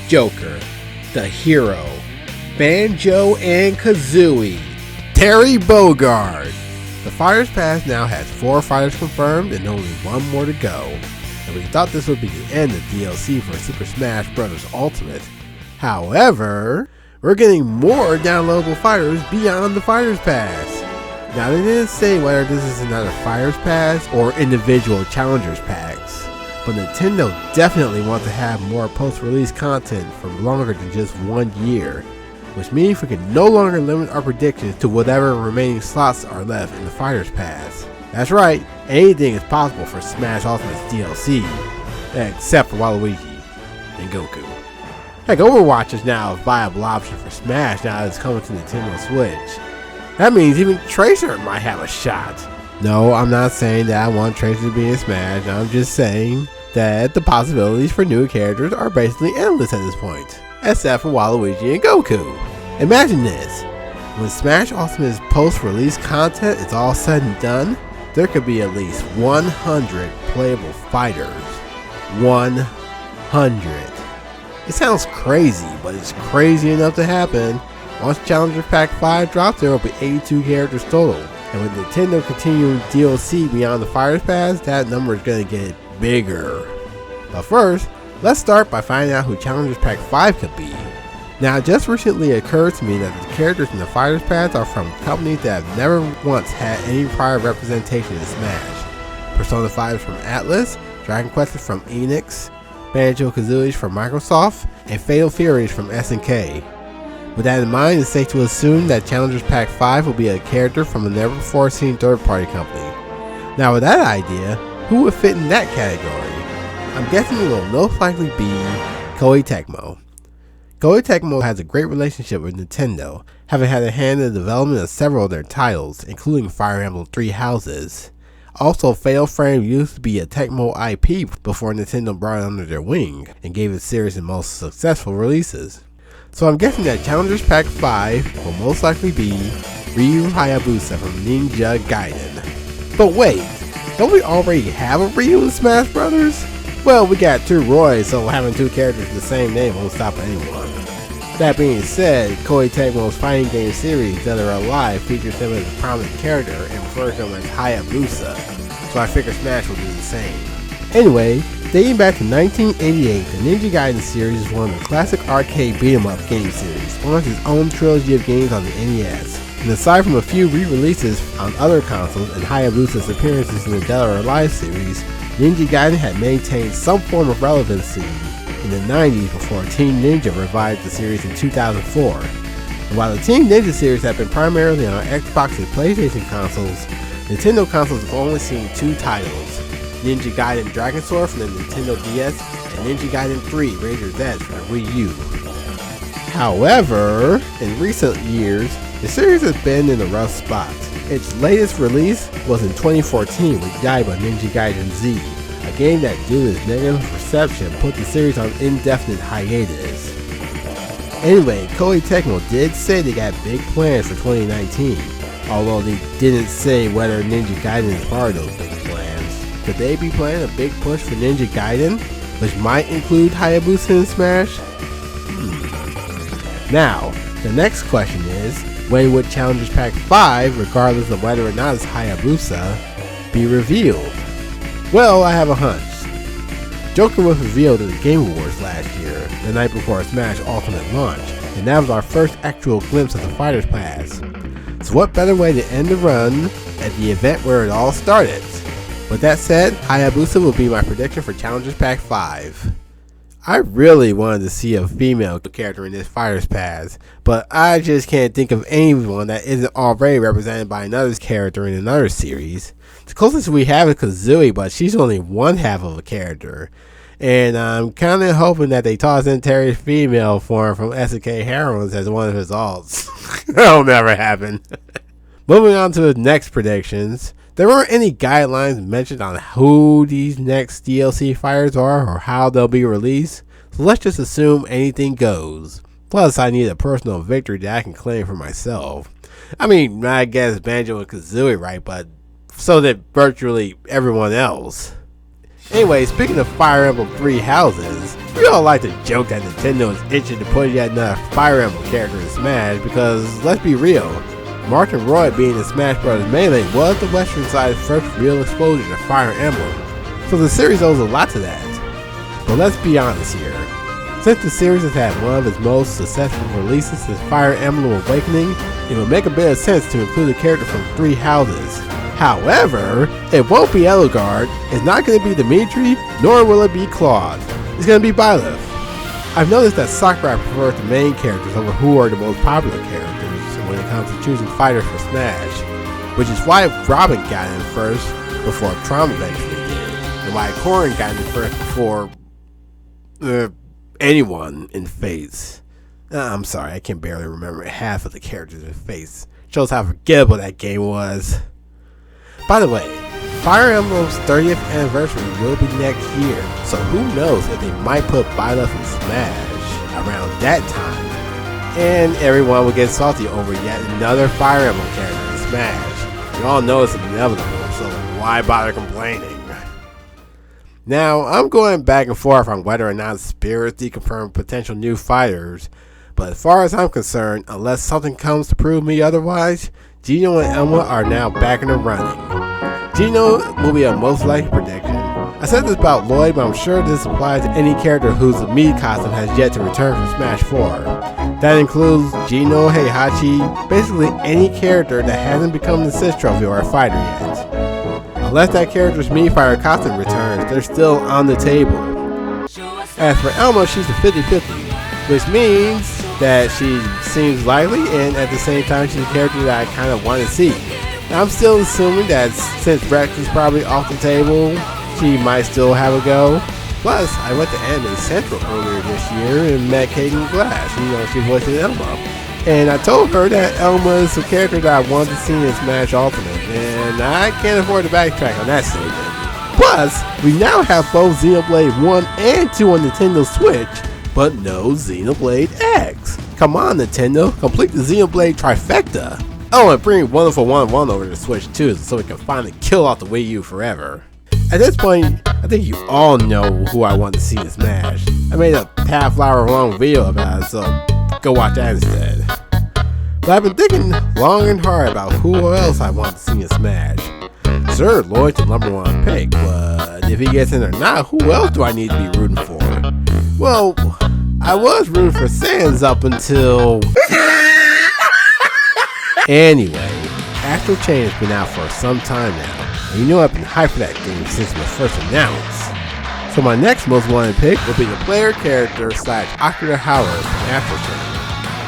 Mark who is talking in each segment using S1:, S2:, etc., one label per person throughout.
S1: Joker, the hero, Banjo and Kazooie, Terry Bogard. The Fighters Pass now has 4 fighters confirmed and only 1 more to go. And we thought this would be the end of DLC for Super Smash Bros. Ultimate. However, we're getting more downloadable fighters beyond the Fighters Pass. Now they didn't say whether this is another Fighters Pass or individual Challengers Packs, but Nintendo definitely wants to have more post-release content for longer than just 1 year, which means we can no longer limit our predictions to whatever remaining slots are left in the Fighters Pass. That's right, anything is possible for Smash Ultimate's DLC, except for Waluigi and Goku. Heck, Overwatch is now a viable option for Smash now that it's coming to Nintendo Switch. That means even Tracer might have a shot. No, I'm not saying that I want Tracer to be in Smash, I'm just saying that the possibilities for new characters are basically endless at this point, except for Waluigi and Goku. Imagine this, when Smash Ultimate's post-release content is all said and done, there could be at least 100 playable fighters. 100. It sounds crazy, but it's crazy enough to happen. Once Challenger Pack 5 drops, there will be 82 characters total. And with Nintendo continuing DLC beyond the Fighters Pass, that number is going to get bigger. But first, let's start by finding out who Challengers Pack 5 could be. Now, it just recently occurred to me that the characters in the Fighters Pass are from companies that have never once had any prior representation in Smash. Persona 5 is from Atlas, Dragon Quest is from Enix, Banjo-Kazooie is from Microsoft, and Fatal Fury is from SNK. With that in mind, it's safe to assume that Challengers Pack 5 will be a character from a never-before-seen third-party company. Now, with that idea, who would fit in that category? I'm guessing it will most likely be Koei Tecmo. Koei Tecmo has a great relationship with Nintendo, having had a hand in the development of several of their titles, including Fire Emblem 3 Houses. Also, Fatal Frame used to be a Tecmo IP before Nintendo brought it under their wing and gave its series the most successful releases. So I'm guessing that Challengers Pack 5 will most likely be Ryu Hayabusa from Ninja Gaiden. But wait, don't we already have a Ryu in Smash Brothers? Well, we got 2 Roys, so having 2 characters with the same name won't stop anyone. That being said, Koei Tecmo's fighting game series Dead or Alive features him as a prominent character and refers to him as Hayabusa, so I figure Smash will do the same. Anyway, dating back to 1988, the Ninja Gaiden series is one of the classic arcade beat-em-up game series, launched its own trilogy of games on the NES. And aside from a few re-releases on other consoles and Hayabusa's appearances in the Dead or Alive series, Ninja Gaiden had maintained some form of relevancy in the 90s before Team Ninja revived the series in 2004. And while the Team Ninja series had been primarily on Xbox and PlayStation consoles, Nintendo consoles have only seen 2 titles, Ninja Gaiden Dragon Sword for the Nintendo DS and Ninja Gaiden 3 Razor's Edge for the Wii U. However, in recent years, the series has been in a rough spot. Its latest release was in 2014 with Yaiba Ninja Gaiden Z, a game that due to its negative reception put the series on indefinite hiatus. Anyway, Koei Tecmo did say they got big plans for 2019, although they didn't say whether Ninja Gaiden is part of those big plans. Could they be planning a big push for Ninja Gaiden, which might include Hayabusa in Smash? Now, the next question is, when would Challengers Pack 5, regardless of whether or not it's Hayabusa, be revealed? Well, I have a hunch. Joker was revealed at the Game Awards last year, the night before Smash Ultimate launch, and that was our first actual glimpse of the Fighters Pass. So what better way to end the run at the event where it all started? With that said, Hayabusa will be my prediction for Challengers Pack 5. I really wanted to see a female character in this Fighters Pass, but I just can't think of anyone that isn't already represented by another character in another series. The closest we have is Kazooie, but she's only one half of a character. And I'm kind of hoping that they toss in Terry's female form from SNK Heroines as one of his alts. That'll never happen. Moving on to the next predictions. There weren't any guidelines mentioned on who these next DLC fighters are or how they'll be released, so let's just assume anything goes. Plus, I need a personal victory that I can claim for myself. I mean, I guess Banjo and Kazooie, right, but so did virtually everyone else. Anyway, speaking of Fire Emblem 3 Houses, We all like to joke that Nintendo is itching to put yet another Fire Emblem character in Smash because, let's be real, Martin Roy being in Smash Bros. Melee was the Western side's first real exposure to Fire Emblem, so the series owes a lot to that. But let's be honest here. Since the series has had one of its most successful releases since Fire Emblem Awakening, it would make a bit of sense to include a character from 3 houses. However, it won't be Eligard, it's not going to be Dimitri, nor will it be Claude. It's going to be Byleth. I've noticed that Sakurai prefers the main characters over who are the most popular characters when it comes to choosing fighters for Smash, which is why Robin got in first before Trom eventually did, and why Corrin got in first before anyone in Fates. I'm sorry, I can barely remember half of the characters in Fates. Shows how forgettable that game was. By the way, Fire Emblem's 30th anniversary will be next year, so who knows if they might put Byleth in Smash around that time, and everyone will get salty over yet another Fire Emblem character in Smash. You all know it's inevitable, so why bother complaining? Now, I'm going back and forth on whether or not Spirits deconfirm potential new fighters, but as far as I'm concerned, unless something comes to prove me otherwise, Geno and Elma are now back in the running. Geno will be a most likely prediction. I said this about Lloyd, but I'm sure this applies to any character whose Mii costume has yet to return from Smash 4. That includes Geno, Heihachi, basically any character that hasn't become the Sith Trophy or a fighter yet. Unless that character's Mii fighter costume returns, they're still on the table. As for Elma, she's a 50-50, which means that she seems likely and at the same time she's a character that I kind of want to see. I'm still assuming that since Rex is probably off the table, she might still have a go. Plus, I went to Anime Central earlier this year and met Kaden Glass, she voiced Elma. And I told her that Elma is a character that I wanted to see in Smash Ultimate, and I can't afford to backtrack on that statement. Plus, we now have both Xenoblade 1 and 2 on Nintendo Switch, but no Xenoblade X. Come on, Nintendo, complete the Xenoblade trifecta. Oh, and bring Wonderful 101 over to Switch too, so we can finally kill off the Wii U forever. At this point, I think you all know who I want to see in Smash. I made a half-hour long video about it, so go watch that instead. But I've been thinking long and hard about who else I want to see in Smash. Sure, Lloyd's the #1 pick, but if he gets in or not, who else do I need to be rooting for? Well, I was rooting for Sans up until... Anyway, Astral Chain has been out for some time now, and you know I've been hyped for that game since it was first announced. So my next most wanted pick will be the player character / Akira Howard from Astral Chain.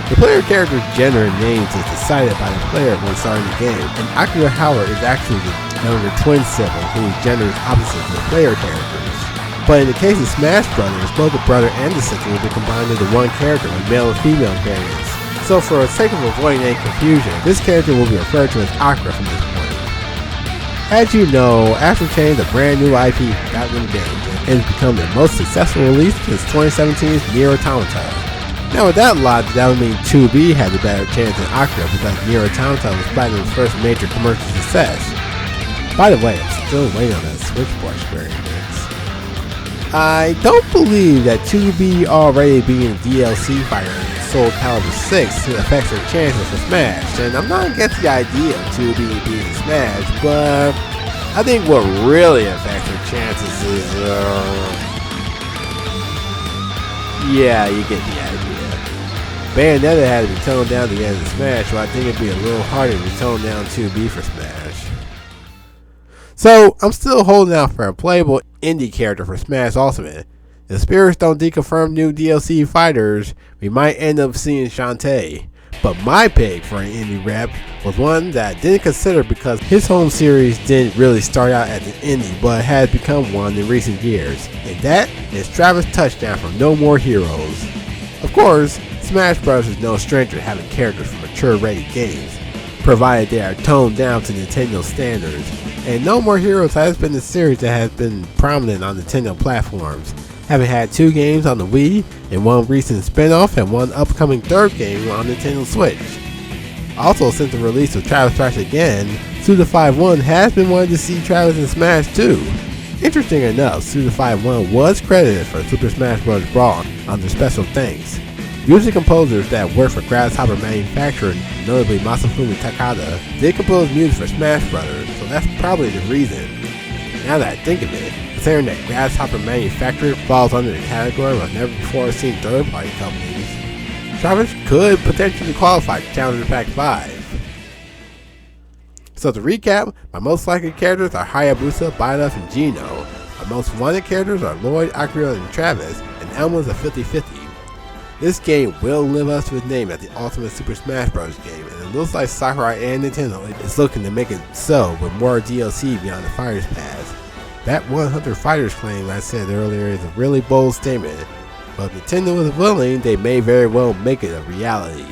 S1: The player character's gender and names is decided by the player when starting the game, and Akira Howard is actually the younger twin sibling whose gender is opposite to the player characters. But in the case of Smash Brothers, both the brother and the sister will be combined into one character with male and female variants. So for the sake of avoiding any confusion, this character will be referred to as Akira from this point. As you know, Astral Chain is a brand new IP for Forgotten Games and has become their most successful release since 2017's Nier Automata. Now with that logic, that would mean 2B had a better chance than Akira because Nier Automata was Platinum's first major commercial success. By the way, I'm still waiting on that Switch port experience. I don't believe that 2B already being a DLC fighter in Soul Calibur 6 affects their chances for Smash, and I'm not against the idea of 2B being Smash, but I think what really affects their chances is, yeah, you get the idea. Bayonetta had to be toned down to the end of Smash, so I think it'd be a little harder to tone down 2B for Smash. So, I'm still holding out for a playable indie character for Smash Ultimate. If Spirits don't deconfirm new DLC fighters, we might end up seeing Shantae. But my pick for an indie rep was one that I didn't consider because his home series didn't really start out as an indie, but has become one in recent years. And that is Travis Touchdown from No More Heroes. Of course, Smash Bros. Is no stranger to having characters from mature-rated games, provided they are toned down to Nintendo standards. And No More Heroes has been a series that has been prominent on Nintendo platforms, having had 2 games on the Wii, and 1 recent spin-off and 1 upcoming 3rd game on Nintendo Switch. Also, since the release of Travis Strikes Again, Suda51 has been wanting to see Travis in Smash too. Interesting enough, Suda 1 was credited for Super Smash Bros. Brawl under special thanks. Music composers that worked for Grasshopper Manufacturing, notably Masafumi Takada, did compose music for Smash Bros., so that's probably the reason. Now that I think of it, considering that Grasshopper Manufacturing falls under the category of never before seen third-party companies, Travis could potentially qualify to Challenger Pack 5. So to recap, my most likely characters are Hayabusa, Byleth, and Geno. My most wanted characters are Lloyd, Akira, and Travis, and Elma's a 50-50. This game will live up to its name as the ultimate Super Smash Bros. Game, and it looks like Sakurai and Nintendo is looking to make it so with more DLC beyond the Fighters Pass. That 100 Fighters claim I said earlier is a really bold statement, but if Nintendo is willing, they may very well make it a reality.